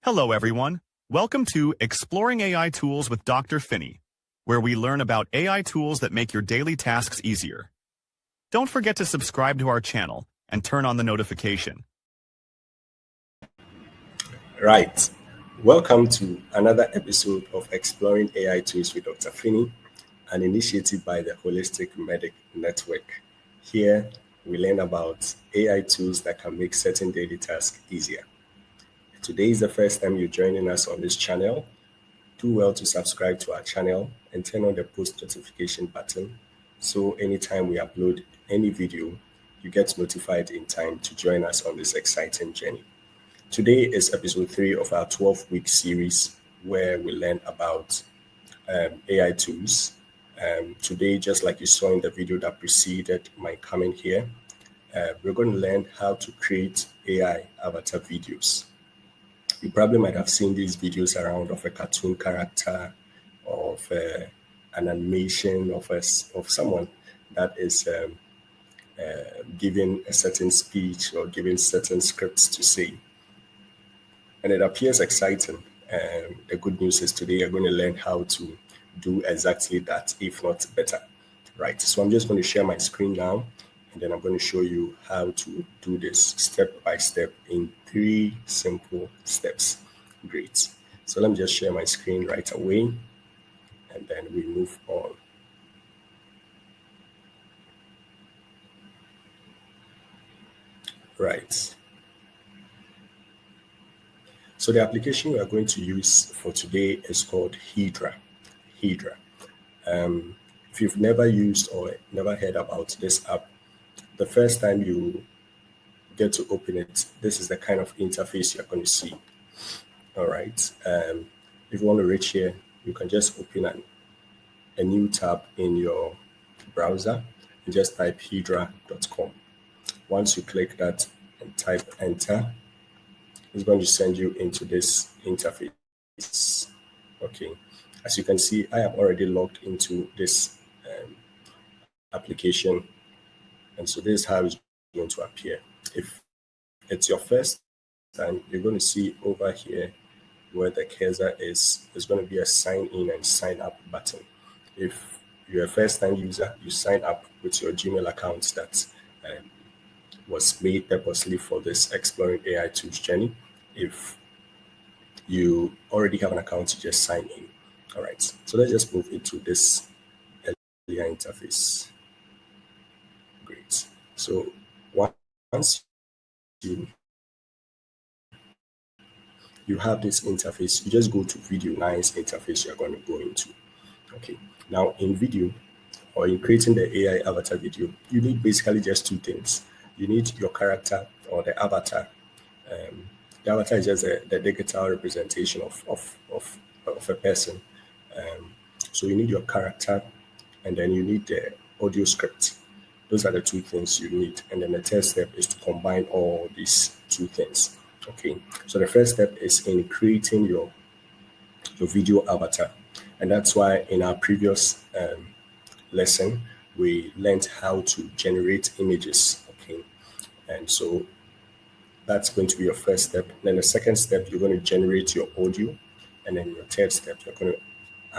Hello, everyone. Welcome to Exploring AI Tools with Dr. Finney, where we learn about AI tools that make your daily tasks easier. Don't forget to subscribe to our channel and turn on the notification. Right. Welcome to another episode of Exploring AI Tools with Dr. Finney, an initiative by the Holistic Medic Network. Here, we learn about AI tools that can make certain daily tasks easier. If today is the first time you're joining us on this channel, do well to subscribe to our channel and turn on the post notification button so anytime we upload any video, you get notified in time to join us on this exciting journey. Today is episode 3 of our 12-week series where we learn about AI tools. Today, just like you saw in the video that preceded my coming here, we're going to learn how to create AI avatar videos. You probably might have seen these videos around of a cartoon character, of an animation of someone that is giving a certain speech or giving certain scripts to say. And it appears exciting. The good news is today you're going to learn how to do exactly that, if not better. Right. So I'm just going to share my screen now, and then I'm going to show you how to do this step by step in 3 simple steps. Great. So let me just share my screen right away, and then we move on. Right. So the application we are going to use for today is called Hydra. If you've never used or never heard about this app, the first time you get to open it, this is the kind of interface you're going to see. All right. If you want to reach here, you can just open a new tab in your browser and just type hydra.com. Once you click that and type enter, it's going to send you into this interface. Okay. As you can see, I am already logged into this application. And so this is how it's going to appear. If it's your first time, you're going to see over here where the cursor is, there's going to be a sign in and sign up button. If you're a first time user, you sign up with your Gmail account that was made purposely for this Exploring AI Tools journey. If you already have an account, you just sign in. All right, so let's just move into this earlier interface. Great. So once you have this interface, you just go to Video 9's interface you're going to go into. Okay. Now in video or in creating the AI avatar video, you need basically just 2 things. You need your character or the avatar. The avatar is just the digital representation of a person. So you need your character, and then you need the audio script. Those are the 2 things you need. And then the third step is to combine all these 2 things. Okay. So the first step is in creating your video avatar. And that's why in our previous lesson, we learned how to generate images. Okay. And so that's going to be your first step. Then the second step, you're going to generate your audio. And then your third step, you're going to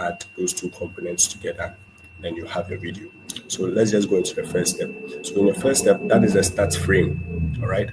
add those 2 components together. Then you have your video. So let's just go into the first step. So in your first step, that is the start frame. All right.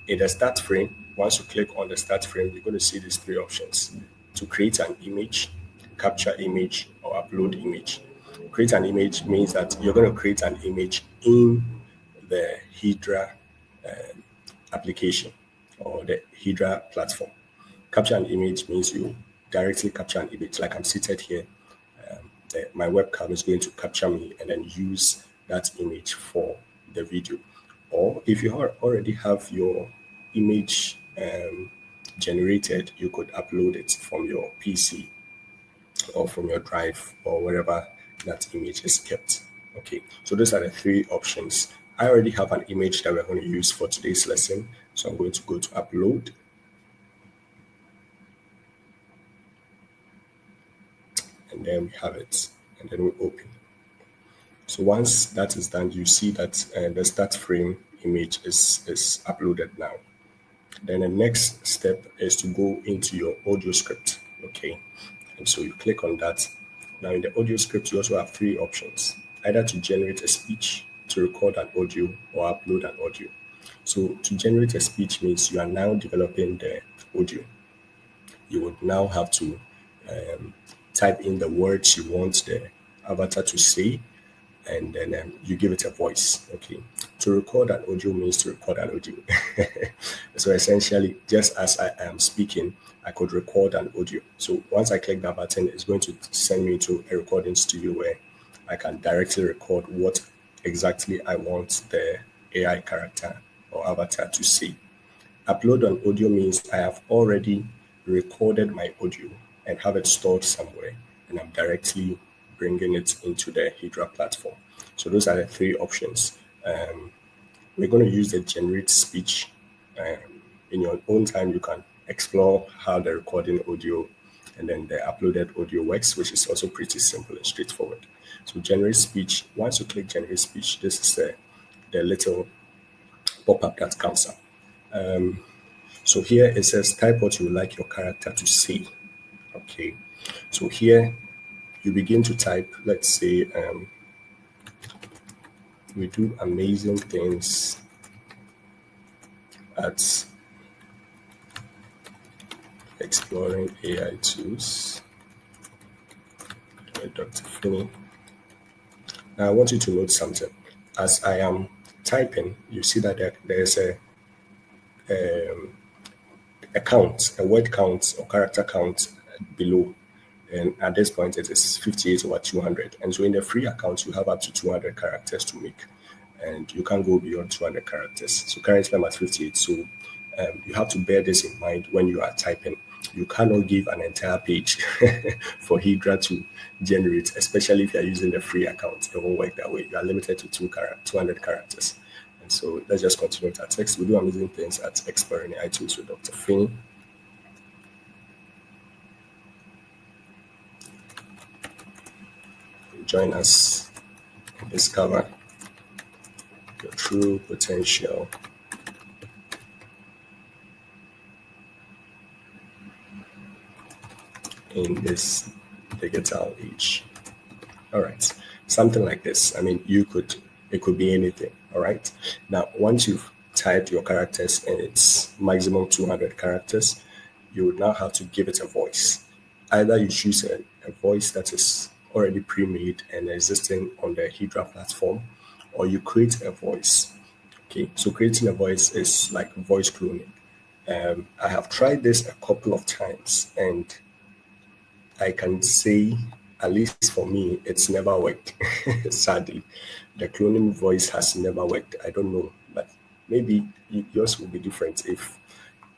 In the start frame, once you click on the start frame, you're going to see these 3 options: to create an image, capture image, or upload image. Create an image means that you're going to create an image in the Hydra application or the Hydra platform. Capture an image means you directly capture an image. Like I'm seated here, my webcam is going to capture me and then use that image for the video. Or if you already have your image generated, you could upload it from your PC or from your drive or wherever that image is kept. Okay, so those are the 3 options. I already have an image that we're going to use for today's lesson. So I'm going to go to upload. And then we have it. And then we open. So once that is done, you see that the start frame image is uploaded now. Then the next step is to go into your audio script. Okay. And so you click on that. Now in the audio script, you also have three options: either to generate a speech, to record an audio, or upload an audio. So to generate a speech means you are now developing the audio. You would now have to type in the words you want the avatar to say, and then you give it a voice. Okay. To record an audio means to record an audio. So essentially, just as I am speaking, I could record an audio. So once I click that button, it's going to send me to a recording studio where I can directly record what exactly I want the AI character or avatar to say. Upload an audio means I have already recorded my audio and have it stored somewhere, and I'm directly bringing it into the Hydra platform. So those are the three options. We're going to use the generate speech. In your own time, you can explore how the recording audio and then the uploaded audio works, which is also pretty simple and straightforward. So generate speech. Once you click generate speech, this is the little pop-up that comes up. So here it says type what you would like your character to say. Okay. So here you begin to type, let's say, we do amazing things at exploring AI tools by Dr. Finney. Now I want you to note something. As I am typing, you see that there's a count, a word count or character count below. And at this point, it is 58 over 200. And so in the free account, you have up to 200 characters to make. And you can't go beyond 200 characters. So currently I'm at 58. So you have to bear this in mind when you are typing. You cannot give an entire page for Hydra to generate, especially if you're using the free account. It won't work that way. You are limited to 200 characters. And so let's just continue with our text. We do amazing things at Exploring AI Tools with Dr. Finney. Join us and discover your true potential in this digital age. All right, something like this. I mean, it could be anything. All right. Now, once you've typed your characters and it's maximum 200 characters, you would now have to give it a voice. Either you choose a voice that is already pre-made and existing on the Hydra platform, or you create a voice. Okay, so creating a voice is like voice cloning. I have tried this a couple of times, and I can say, at least for me, it's never worked. Sadly, the cloning voice has never worked. I don't know, but maybe yours will be different.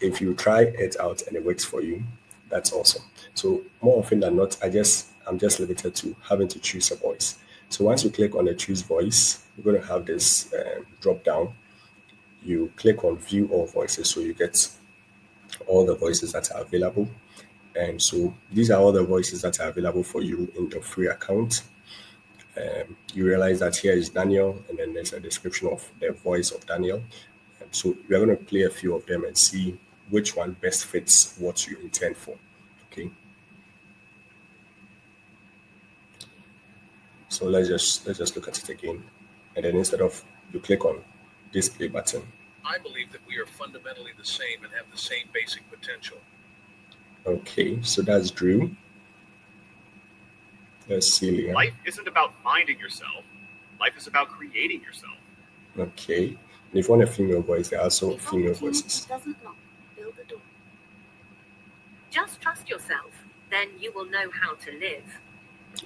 If you try it out and it works for you, that's awesome. So more often than not, I'm just limited to having to choose a voice. So once you click on the choose voice, you're going to have this drop down. You click on view all voices, so you get all the voices that are available. And so these are all the voices that are available for you in your free account. You realize that here is Daniel, and then there's a description of the voice of Daniel. And so we're going to play a few of them and see which one best fits what you intend for. Okay. So let's just look at it again. And then instead of you click on this play button. I believe that we are fundamentally the same and have the same basic potential. Okay, so that's Drew. That's Celia. Life isn't about finding yourself. Life is about creating yourself. Okay. And if you want a female voice, there are also If female opportunity voices. doesn't knock, build a door. Just trust yourself, then you will know how to live.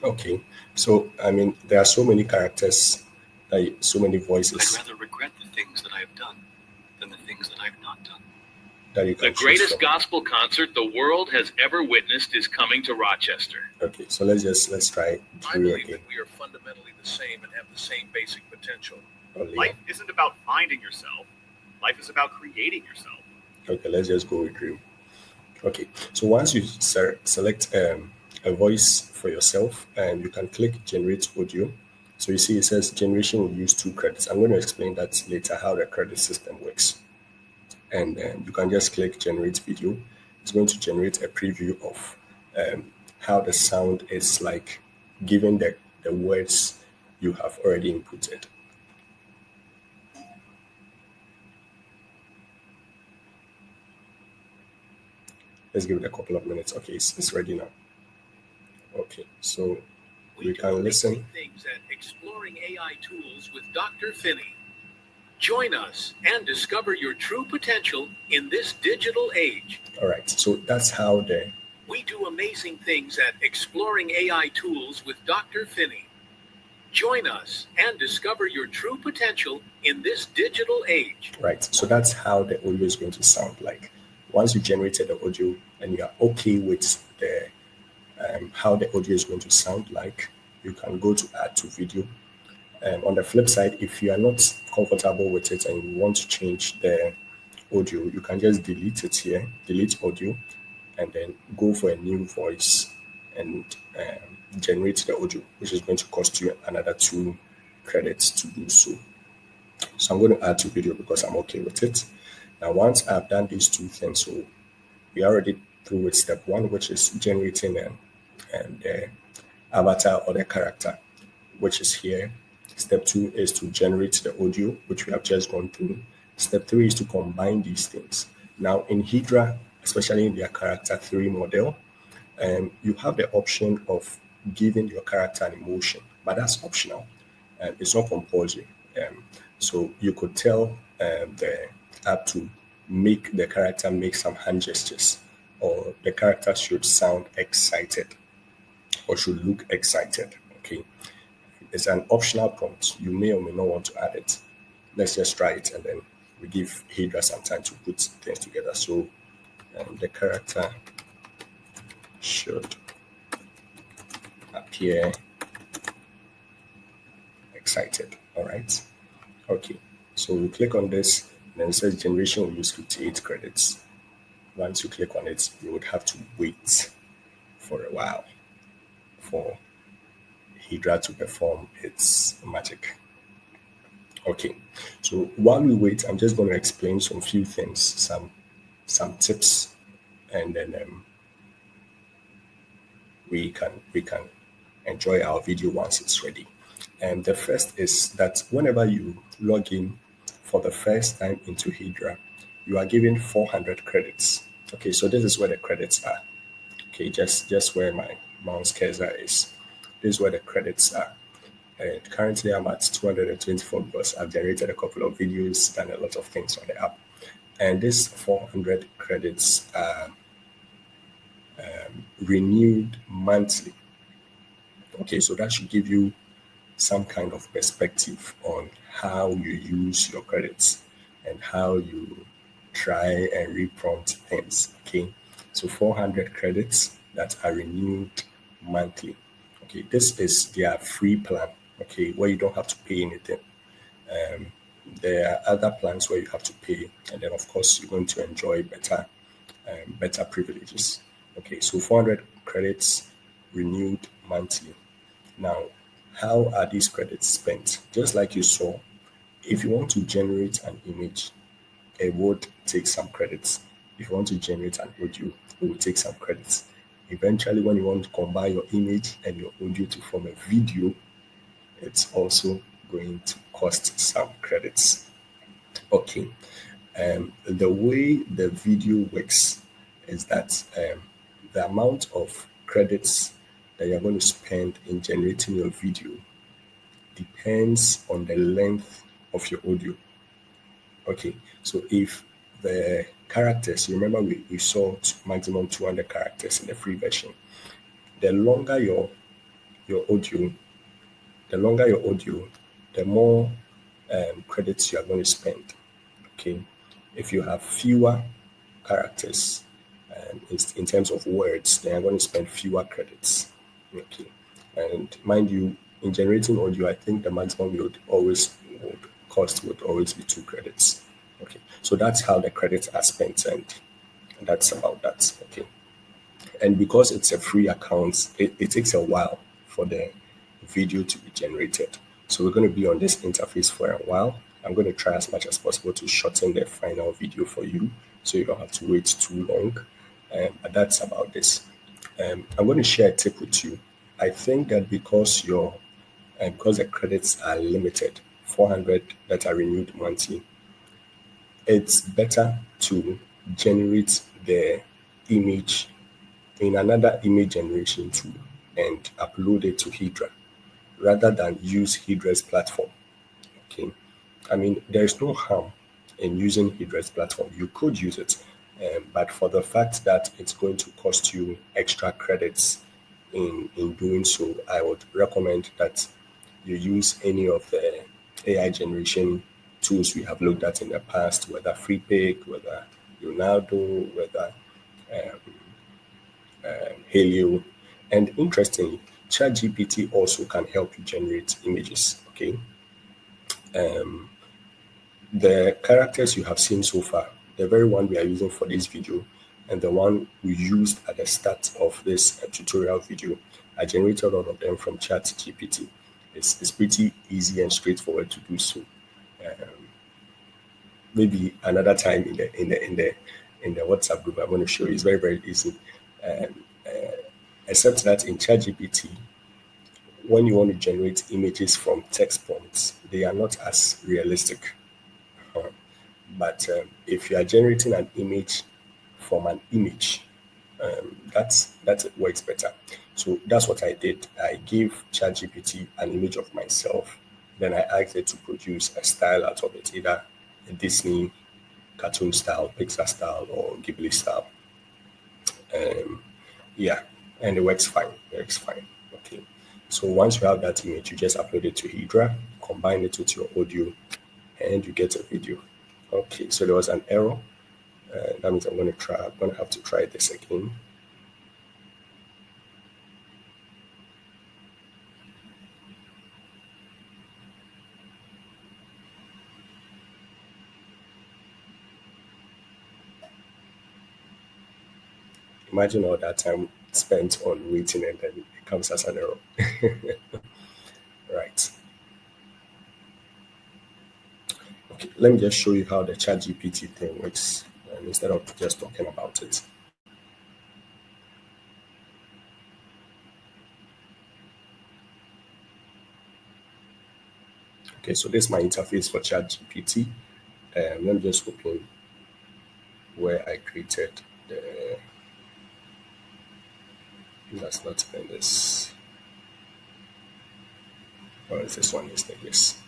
Okay. So, I mean, there are so many characters, so many voices I'd rather regret the things that I have done than the things that I've not done. that you can The choose greatest from. gospel concert the world has ever witnessed is coming to Rochester. Okay, so let's try I Drew believe again. that we are fundamentally the same and have the same basic potential. Or Leah. Life isn't about finding yourself. Life is about creating yourself. Okay, let's just go with Drew. Okay, so once you select a voice for yourself, and you can click generate audio. So you see it says generation will use 2 credits. I'm going to explain that later, how the credit system works. and you can just click generate video. It's going to generate a preview of how the sound is like given the words you have already inputted. Let's give it a couple of minutes. Okay, it's ready now. Okay, so we do can listen. amazing things at Exploring AI Tools with Dr. Finney. Join us and discover your true potential in this digital age. All right, so that's how We do amazing things at Exploring AI Tools with Dr. Finney. Join us and discover your true potential in this digital age. Right, so that's how the audio is going to sound like. Once you generated the audio and you are okay with the how the audio is going to sound like, you can go to add to video. On the flip side, if you are not comfortable with it and you want to change the audio, you can just delete it here, delete audio, and then go for a new voice and generate the audio, which is going to cost you another 2 credits to do so. So I'm going to add to video because I'm okay with it. Now, once I've done these 2 things, so we already through with step 1, which is generating the avatar or the character, which is here. Step 2 is to generate the audio, which we have just gone through. Step 3 is to combine these things. Now, in Hydra, especially in their character 3 model, you have the option of giving your character an emotion, but that's optional. It's not compulsory. So you could tell the app to make the character make some hand gestures, or the character should sound excited or should look excited. Okay, it's an optional prompt. You may or may not want to add it. Let's just try it, and then we give Hydra some time to put things together. So the character should appear excited. All right. Okay. So we click on this, and then it says generation will use 58 credits. Once you click on it, you would have to wait for a while for Hydra to perform its magic. Okay. So while we wait, I'm just going to explain some few things, some tips, and then we can enjoy our video once it's ready. And the first is that whenever you log in for the first time into Hydra, you are given 400 credits. Okay, so this is where the credits are. Okay, just where my mouse cursor is. This is where the credits are. And currently I'm at 224 because I've generated a couple of videos, done a lot of things on the app. And this 400 credits are renewed monthly. Okay, so that should give you some kind of perspective on how you use your credits and how you try and reprompt things. Okay, so 400 credits that are renewed monthly. Okay, this is their free plan. Okay, where you don't have to pay anything. There are other plans where you have to pay, and then of course you're going to enjoy better privileges. Okay, so 400 credits renewed monthly. Now, how are these credits spent? Just like you saw, if you want to generate an image, it would take some credits. If you want to generate an audio, it will take some credits. Eventually, when you want to combine your image and your audio to form a video, it's also going to cost some credits. Okay. The way the video works is that the amount of credits that you're going to spend in generating your video depends on the length of your audio. Okay, so if the characters, you remember we saw maximum 200 characters in the free version. The longer your audio, the more credits you are going to spend. Okay, if you have fewer characters in terms of words, then you're going to spend fewer credits. Okay, and mind you, in generating audio, I think the maximum would always be 2 credits. Okay, so that's how the credits are spent, and that's about that. Okay, and because it's a free account, it takes a while for the video to be generated. So we're going to be on this interface for a while, I'm going to try as much as possible to shorten the final video for you so you don't have to wait too long. But that's about this. I'm going to share a tip with you. I think that because the credits are limited, 400 that are renewed monthly, it's better to generate the image in another image generation tool and upload it to Hydra rather than use Hydra's platform. Okay, I mean, there's no harm in using Hydra's platform. You could use it, but for the fact that it's going to cost you extra credits in doing so, I would recommend that you use any of the AI generation tools we have looked at in the past, whether FreePic, whether Leonardo, whether Helio. And interestingly, ChatGPT also can help you generate images. Okay. The characters you have seen so far, the very one we are using for this video, and the one we used at the start of this tutorial video, I generated all of them from ChatGPT. It's pretty easy and straightforward to do so. Maybe another time in the WhatsApp group, I'm going to show you. It's very, very easy. Except that in ChatGPT, when you want to generate images from text prompts, they are not as realistic. But if you are generating an image from an image, that works better. So that's what I did. I gave ChatGPT an image of myself. Then I asked it to produce a style out of it, either a Disney cartoon style, Pixar style, or Ghibli style. Yeah, and it works fine. It works fine. Okay. So once you have that image, you just upload it to Hydra, combine it with your audio, and you get a video. Okay, so there was an error. That means I'm going to have to try this again. Imagine all that time spent on waiting and then it comes as an error. Right. Okay, let me just show you how the ChatGPT thing works instead of just talking about it. Okay, so this is my interface for ChatGPT. Let me just open where I created the. That's not in this. Or is this one? Yes.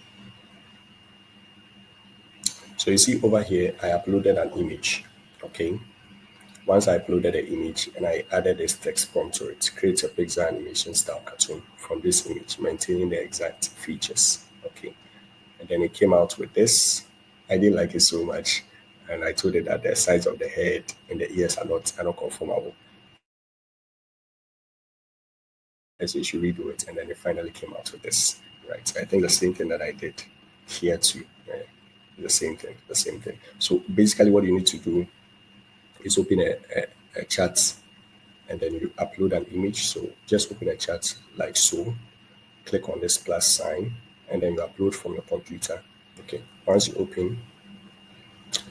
So you see over here, I uploaded an image. Okay. Once I uploaded the image and I added this text prompt to it, create a Pixar animation style cartoon from this image, maintaining the exact features. Okay. And then it came out with this. I didn't like it so much. And I told it that the size of the head and the ears are not conformable. So you should redo it. And then it finally came out with this. Right. So I think the same thing that I did here too. The same thing. So basically what you need to do is open a chat and then you upload an image. So just open a chat like so, click on this plus sign, and then you upload from your computer. Okay. Once you open,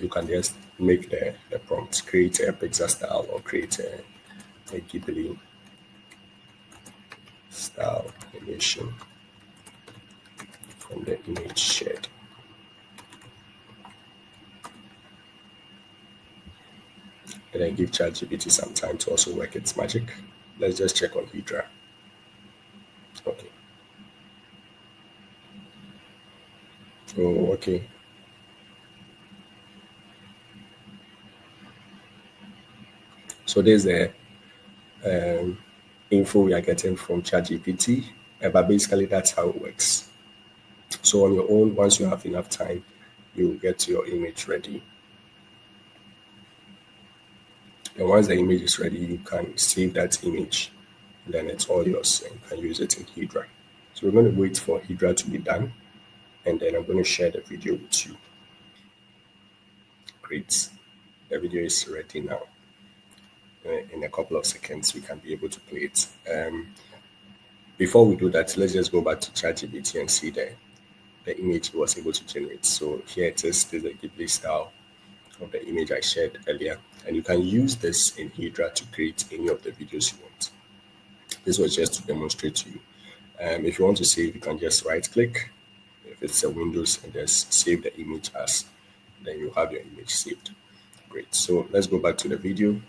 you can just make the prompt, create a Pixar style or create a Ghibli style animation from the image shared. And then give ChatGPT some time to also work its magic. Let's just check on Hydra. Okay. Oh, okay. So there's the info we are getting from ChatGPT, but basically that's how it works. So on your own, once you have enough time, you get your image ready. And once the image is ready, you can save that image. And then it's all yours and you can use it in Hydra. So we're going to wait for Hydra to be done. And then I'm going to share the video with you. Great. The video is ready now. In a couple of seconds, we can be able to play it. Before we do that, let's just go back to ChatGPT and see the image it was able to generate. So here it is, this is the Ghibli style of the image I shared earlier. And you can use this in Hydra to create any of the videos you want. This was just to demonstrate to you. If you want to save, you can just right click. If it's a Windows, and just save the image as, then you have your image saved. Great. So let's go back to the video.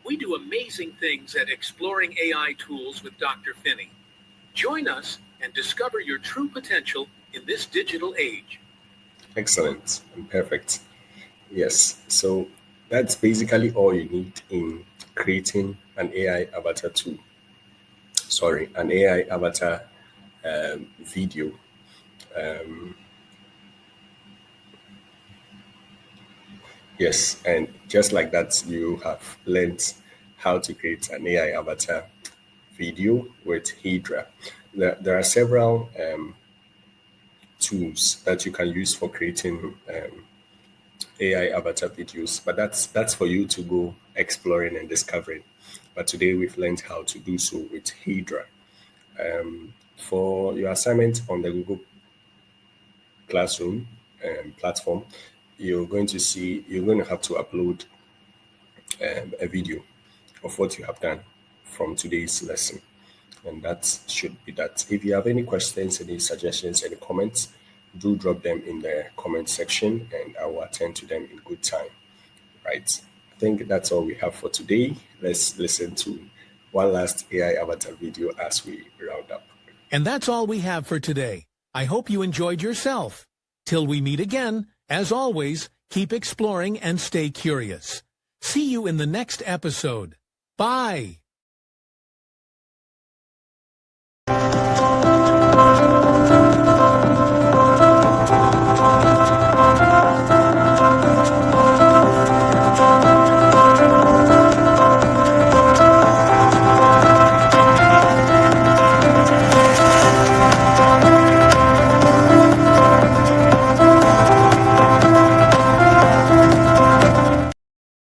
We do amazing things at Exploring AI Tools with Dr. Finney. Join us and discover your true potential in this digital age. Excellent and perfect. Yes. So that's basically all you need in creating an AI avatar tool. Sorry, an AI avatar video. Yes, and just like that, you have learned how to create an AI avatar video with Hydra. There are several tools that you can use for creating AI avatar videos, but that's for you to go exploring and discovering. But today we've learned how to do so with Hydra. For your assignment on the Google Classroom platform, you're going to have to upload a video of what you have done from today's lesson. And that should be that. If you have any questions, any suggestions, any comments, do drop them in the comment section and I will attend to them in good time. Right. I think that's all we have for today. Let's listen to one last AI avatar video as we round up. And that's all we have for today. I hope you enjoyed yourself. Till we meet again, as always, keep exploring and stay curious. See you in the next episode. Bye.